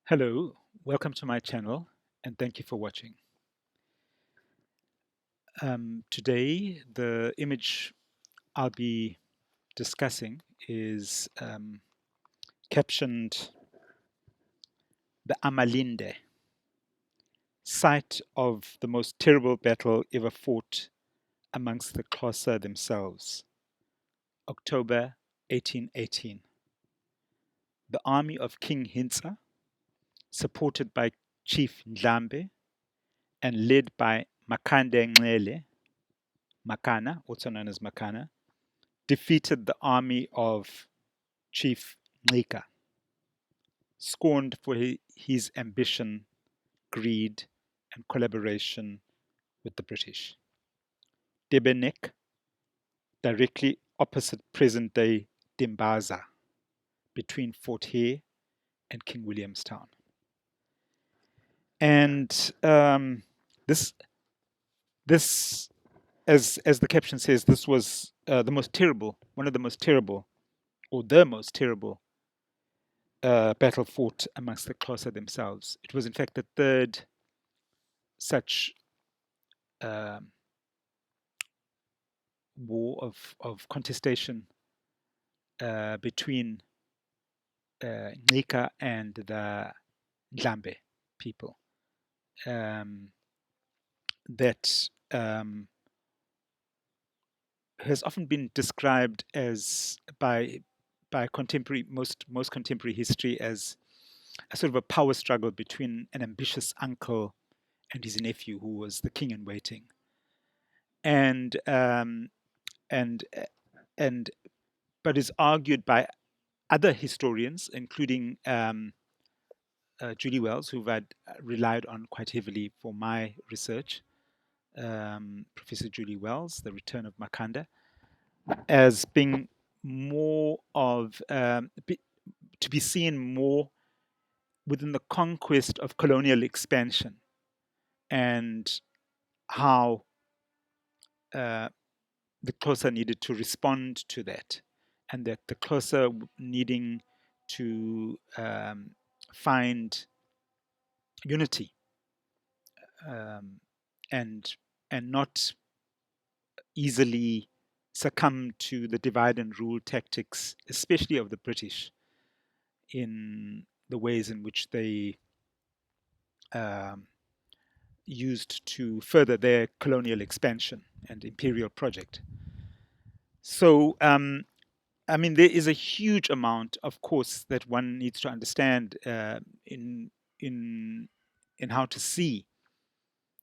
Hello, welcome to my channel and thank you for watching. Today, the image I'll be discussing is captioned the Amalinde, site of the most terrible battle ever fought amongst the Xhosa themselves, October 1818. The army of King Hintsa, supported by Chief Ndlambe and led by Makande Ngcele, Makana, also known as Makana, defeated the army of Chief Ncika, scorned for his ambition, greed, and collaboration with the British. Debenek, directly opposite present day Dimbaza, between Fort Hare and King Williamstown. And this, this, as the caption says, this was the most terrible, one of the most terrible, or the most terrible battle fought amongst the Xhosa themselves. It was, in fact, the third such um, war of contestation between Ncika and the Ndlambe people that has often been described as by contemporary most contemporary history as a sort of a power struggle between an ambitious uncle and his nephew, who was the king in waiting, and and and but is argued by other historians, including Julie Wells, who I've relied on quite heavily for my research, Professor Julie Wells, The Return of Makanda, as being more of, to be seen more within the conquest of colonial expansion and how the Xhosa needed to respond to that, and that the Xhosa needing to find unity um, and not easily succumb to the divide and rule tactics, especially of the British, in the ways in which they um, used to further their colonial expansion and imperial project. So, I mean, there is a huge amount, of course, that one needs to understand in in how to see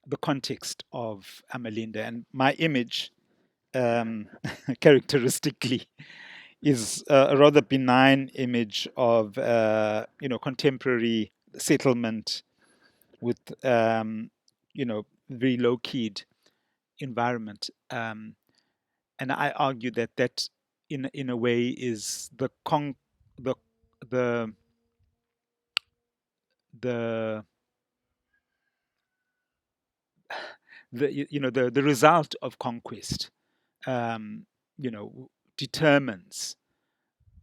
the context of Amalinde. And my image, characteristically, is a rather benign image of contemporary settlement with very low keyed environment, and I argue that that in a way is the the the the result of conquest, um, determines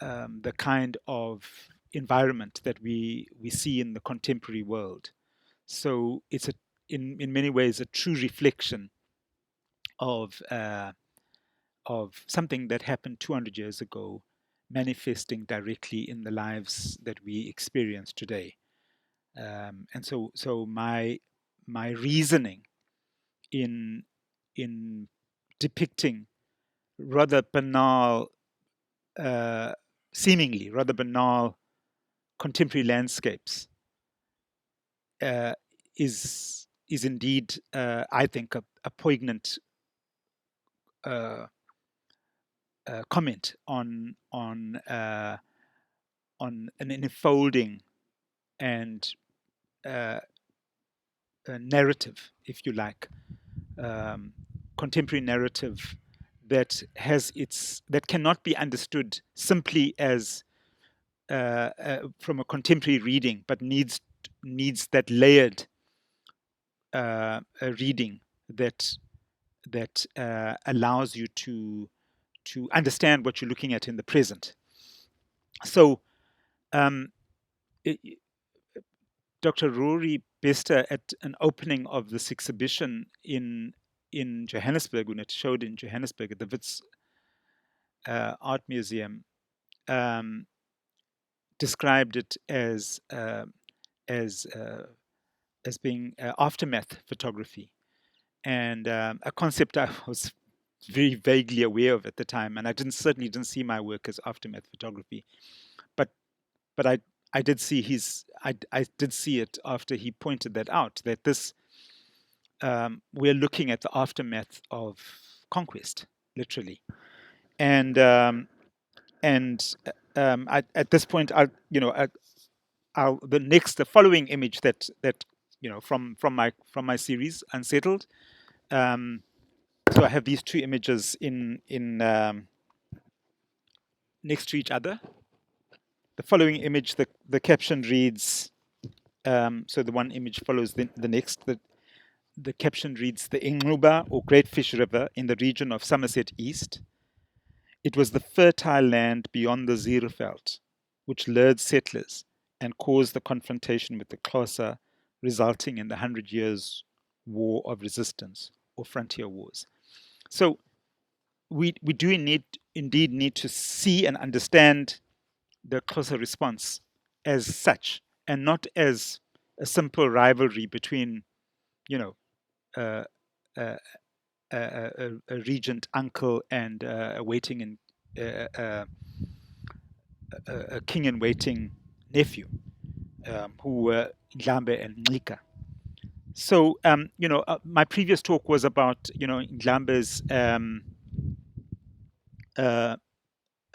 the kind of environment that we see in the contemporary world. So it's in many ways a true reflection of something that happened 200 years ago, manifesting directly in the lives that we experience today. And so my reasoning in in depicting rather banal, uh, seemingly rather banal contemporary landscapes uh, is indeed, I think, a poignant uh, comment on an enfolding and a narrative, if you like, um, contemporary narrative that cannot be understood simply as from a contemporary reading, but needs that layered reading that allows you to understand what you're looking at in the present. So, um, Dr. Rory Bester at an opening of this exhibition in Johannesburg, when it showed in Johannesburg at the Wits Art Museum, um, described it as as being aftermath photography, and a concept I was very vaguely aware of at the time, and I certainly didn't see my work as aftermath photography, but I did see I did see it after he pointed that out, that this we're looking at the aftermath of conquest, literally, and at this point, the following image that from my series Unsettled. So I have these two images in next to each other. The following image, the caption reads. So the one image follows the next. The caption reads: "The Ingquba, or Great Fish River, in the region of Somerset East. It was the fertile land beyond the Zierveld, which lured settlers and caused the confrontation with the Xhosa, resulting in the 100 Years' War of Resistance, or frontier wars." So we do indeed need to see and understand the Xhosa response as such, and not as a simple rivalry between, you know, uh, uh, a regent uncle and a waiting and a king in waiting nephew, who were Ndlambe and Ncika. So, my previous talk was about, Ndlambe's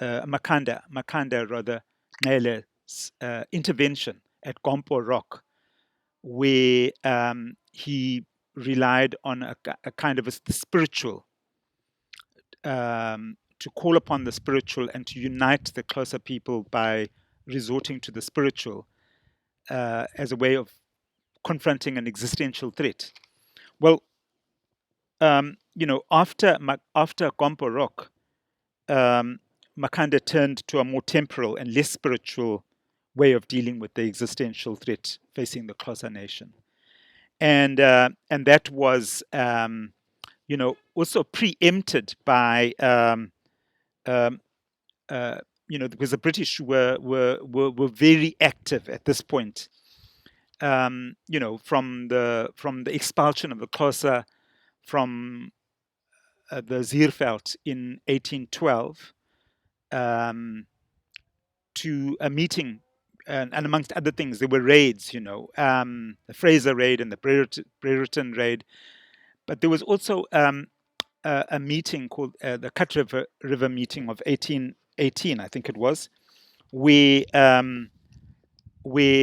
uh, Makanda rather, Nele's intervention at Gompo Rock, where he relied on a kind of the spiritual, to call upon the spiritual and to unite the Xhosa people by resorting to the spiritual as a way of confronting an existential threat. Well, after Gompo Rock, Makanda turned to a more temporal and less spiritual way of dealing with the existential threat facing the Xhosa nation, and that was also preempted by because the British were very active at this point. From the expulsion of the Xhosa from the Zierveld in 1812, to a meeting, and amongst other things, there were raids. The Fraser raid and the Brereton raid, but there was also a meeting called the Cut River meeting of 1818, I think it was, where the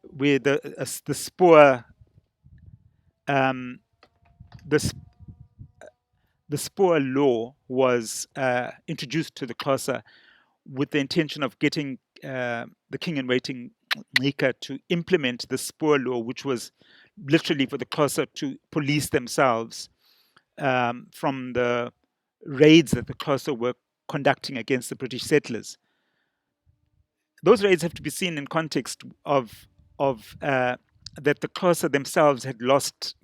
where the Spoor the the Spoor law was introduced to the Xhosa with the intention of getting the king in waiting Ncika to implement the Spoor law, which was literally for the Xhosa to police themselves from the raids that the Xhosa were conducting against the British settlers. Those raids have to be seen in context of that the Xhosa themselves had lost,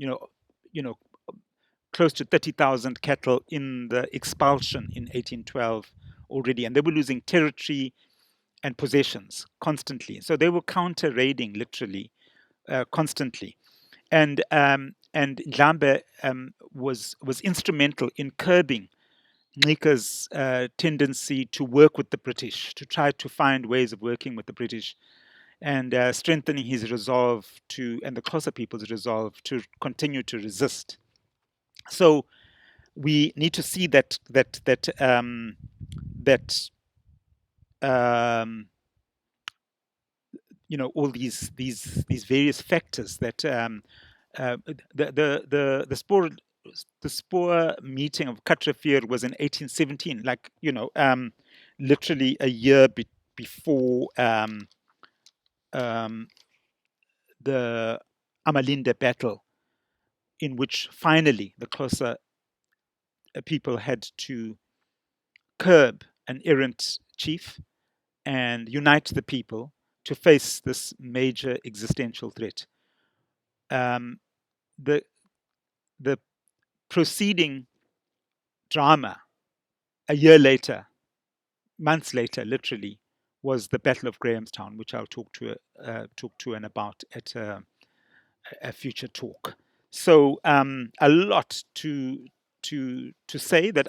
close to 30,000 cattle in the expulsion in 1812 already, and they were losing territory and possessions constantly. So they were counter raiding literally constantly, and Ndlambe was instrumental in curbing Ncika's tendency to work with the British, to try to find ways of working with the British, and strengthening his resolve and the Xhosa people's resolve to continue to resist. So we need to see that all these various factors that the Spoor meeting of Katrafir was in 1817, like literally a year before the Amalinde battle, in which finally the Xhosa people had to curb an errant chief and unite the people to face this major existential threat. Um, the the proceeding drama a year later, months later, literally, was the Battle of Grahamstown, which I'll talk to and about at a future talk. So a lot to say that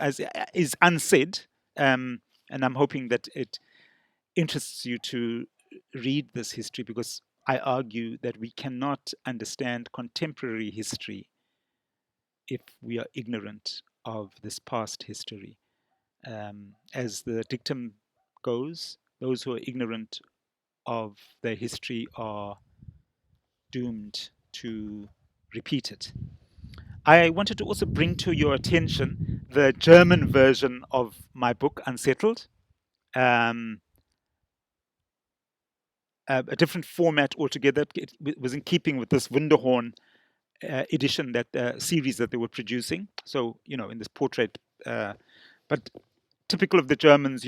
is unsaid, and I'm hoping that it interests you to read this history, because I argue that we cannot understand contemporary history if we are ignorant of this past history. As the dictum goes, those who are ignorant of their history are doomed to repeat it. I wanted to also bring to your attention the German version of my book, Unsettled. Um, a different format altogether. It was in keeping with this Wunderhorn edition, that series that they were producing. So, in this portrait, but typical of the Germans,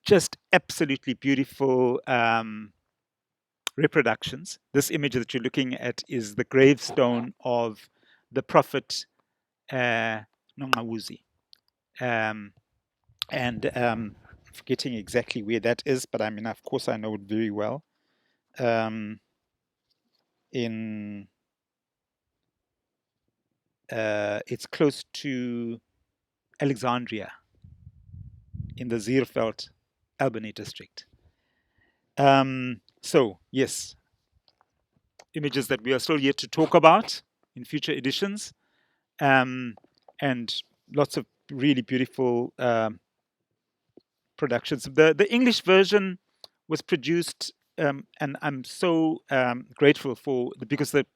just absolutely beautiful reproductions. This image that you're looking at is the gravestone of the prophet Nongawuzi. And forgetting exactly where that is, but I mean, of course, I know it very well. In It's close to Alexandria in the Zierveld, Albany district. So yes, images that we are still yet to talk about in future editions, and lots of really beautiful productions. The English version was produced, and I'm so grateful for because the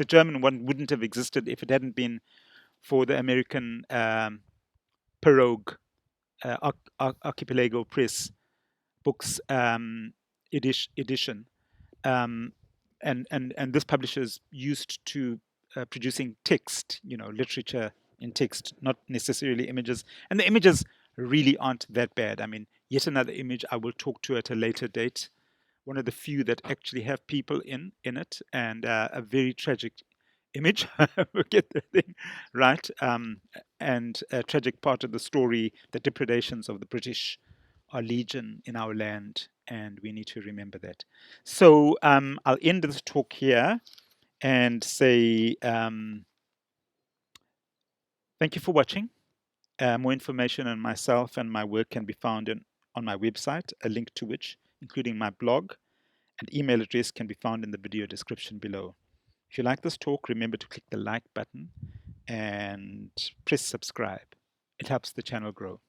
German one wouldn't have existed if it hadn't been for the American Pirogue Archipelago Press books edition. Um, and this publisher is used to producing text, literature in text, not necessarily images. And the images really aren't that bad. I mean, yet another image I will talk to at a later date. One of the few that actually have people in it, and a very tragic image. We'll get the thing right. And a tragic part of the story: the depredations of the British are legion in our land, and we need to remember that. So I'll end this talk here and say thank you for watching. More information on myself and my work can be found on my website, a link to which, including my blog and email address, can be found in the video description below. If you like this talk, remember to click the like button and press subscribe. It helps the channel grow.